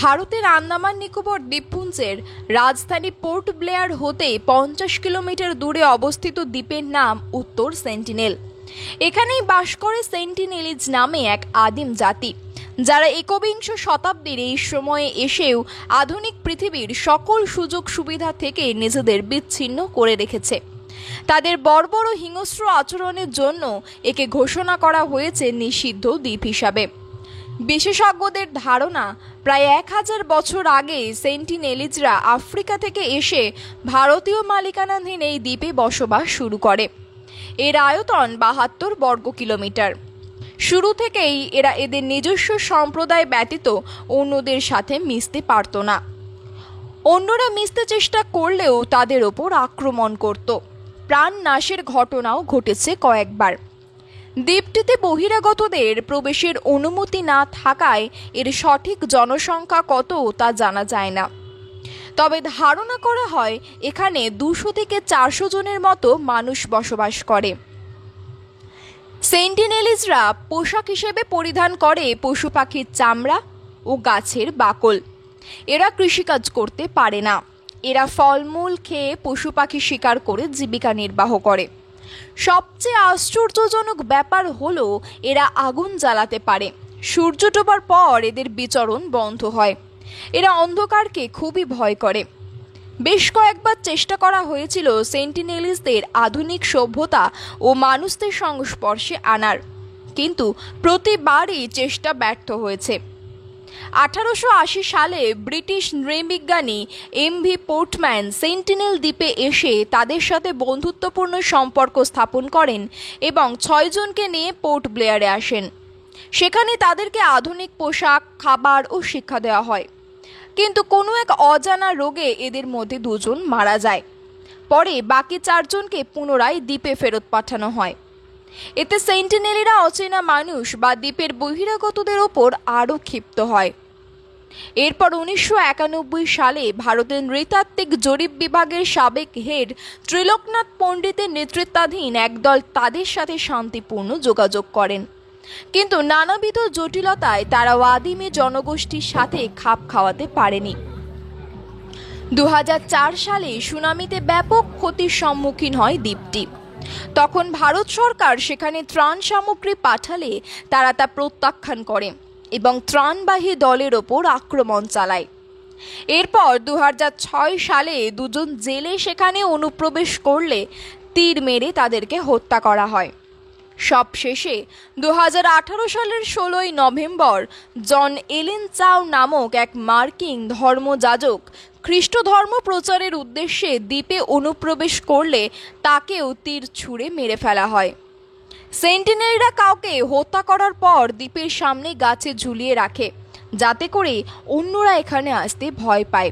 ভারতের আন্দামান নিকোবর দ্বীপপুঞ্জের রাজধানী পোর্ট ব্লেয়ার হতে 50 কিলোমিটার দূরে অবস্থিত দ্বীপের নাম উত্তর সেন্টিনেল। এখানেই বাস করে সেন্টিনেলিজ নামে এক আদিম জাতি, যারা একবিংশ শতাব্দীর এই সময়ে এসেও আধুনিক পৃথিবীর সকল সুযোগ সুবিধা থেকে নিজেদের বিচ্ছিন্ন করে রেখেছে। তাদের বর্বর ও হিংস্র আচরণের জন্য একে ঘোষণা করা হয়েছে নিষিদ্ধ দ্বীপ হিসাবে। বিশেষজ্ঞদের ধারণা, প্রায় 1000 বছর আগে সেন্টিনেলিজরা আফ্রিকা থেকে এসে ভারতীয় মালিকানাধীন এই দ্বীপে বসবাস শুরু করে। এর আয়তন 72 বর্গ কিলোমিটার। শুরু থেকেই এরা এদের নিজস্ব সম্প্রদায় ব্যতীত অন্যদের সাথে মিশতে পারত না। অন্যরা মিশতে চেষ্টা করলেও তাদের ওপর আক্রমণ করত। প্রাণ নাশের ঘটনাও ঘটেছে কয়েকবার। দ্বীপটিতে বহিরাগতদের প্রবেশের অনুমতি না থাকায় এর সঠিক জনসংখ্যা কত তা জানা যায় না। তবে ধারণা করা হয় এখানে 200 থেকে 400 জনের মতো মানুষ বসবাস করে। সেন্টিনেলিজরা পোশাক হিসেবে পরিধান করে পশু পাখির চামড়া ও গাছের বাকল। এরা কৃষিকাজ করতে পারে না। এরা ফলমূল খেয়ে পশু পাখি শিকার করে জীবিকা নির্বাহ করে। সবচেয়ে আশ্চর্যজনক ব্যাপার হলো এরা আগুন জ্বালাতে পারে। সূর্য ডোবার পর এদের বিচরণ বন্ধ হয়। এরা অন্ধকারকে খুবই ভয় করে। বেশ কয়েকবার চেষ্টা করা হয়েছিল সেন্টিনেলিজদের আধুনিক সভ্যতা ও মানুষদের সংস্পর্শে আনার, কিন্তু প্রতিবারই চেষ্টা ব্যর্থ হয়েছে। 1880 সালে ব্রিটিশ নৃবিজ্ঞানী এমভি পোর্টম্যান সেন্টিনেল দ্বীপে এসে তাদের সাথে বন্ধুত্বপূর্ণ সম্পর্ক স্থাপন করেন এবং 6 জনকে নিয়ে পোর্ট ব্লেয়ারে আসেন। সেখানে তাদেরকে আধুনিক পোশাক, খাবার ও শিক্ষা দেওয়া হয়। কিন্তু কোনো এক অজানা রোগে এদের মধ্যে 2 জন মারা যায়। পরে বাকি 4 জনকে পুনরায় দ্বীপে ফেরত পাঠানো হয়। এতে সেন্টিনেলিরা অচেনা মানুষ বা দ্বীপের বহিরাগতদের ওপর আরও ক্ষিপ্ত হয়। এরপর 1991 সালে ভারতের নৃতাত্ত্বিক জরিপ বিভাগের সাবেক হেড ত্রিলোকনাথ পণ্ডিতের নেতৃত্বাধীন একদল তাদের সাথে শান্তিপূর্ণ যোগাযোগ করেন, কিন্তু নানাবিধ জটিলতায় তারা আদিমে জনগোষ্ঠীর সাথে খাপ খাওয়াতে পারেনি। 2004 সালে সুনামিতে ব্যাপক ক্ষতির সম্মুখীন হয় দ্বীপটি। তখন ভারত সরকার সেখানে ত্রাণ সামগ্রী পাঠালে তারা তা প্রত্যাখ্যান করে এবং ত্রাণবাহী দলের ওপর আক্রমণ চালায়। এরপর 2006 সালে 2 জন জেলে সেখানে অনুপ্রবেশ করলে তীর মেরে তাদেরকে হত্যা করা হয়। সবশেষে 2018 সালের 16 নভেম্বর জন এলেন চাও নামক এক মার্কিন ধর্মযাজক খ্রিস্ট ধর্ম প্রচারের উদ্দেশ্যে দ্বীপে অনুপ্রবেশ করলে তাকেও তীর ছুঁড়ে মেরে ফেলা হয়। সেন্টিনেলরা কাউকে হত্যা করার পর দ্বীপের সামনে গাছে ঝুলিয়ে রাখে, যাতে করে অন্যরা এখানে আসতে ভয় পায়।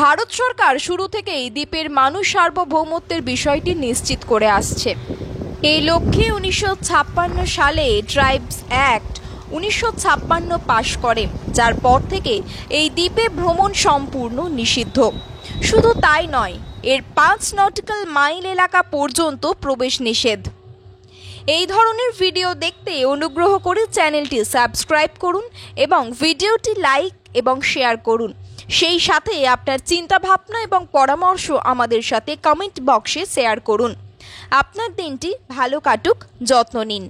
ভারত সরকার শুরু থেকেই দ্বীপের মানুষ সার্বভৌমত্বের বিষয়টি নিশ্চিত করে আসছে। এই লক্ষ্যে 1956 সালে ট্রাইবস অ্যাক্ট 1956 পাশ করে, যার পর থেকে এই দ্বীপে ভ্রমণ সম্পূর্ণ নিষিদ্ধ। শুধু তাই নয়, এর 5 নটিক্যাল মাইল এলাকা পর্যন্ত প্রবেশ নিষেধ। এই ধরনের ভিডিও দেখতে অনুগ্রহ করে চ্যানেলটি সাবস্ক্রাইব করুন এবং ভিডিওটি লাইক এবং শেয়ার করুন। সেই সাথে আপনার চিন্তাভাবনা এবং পরামর্শ আমাদের সাথে কমেন্ট বক্সে শেয়ার করুন। আপনার দিনটি ভালো কাটুক, যত্ন নিন।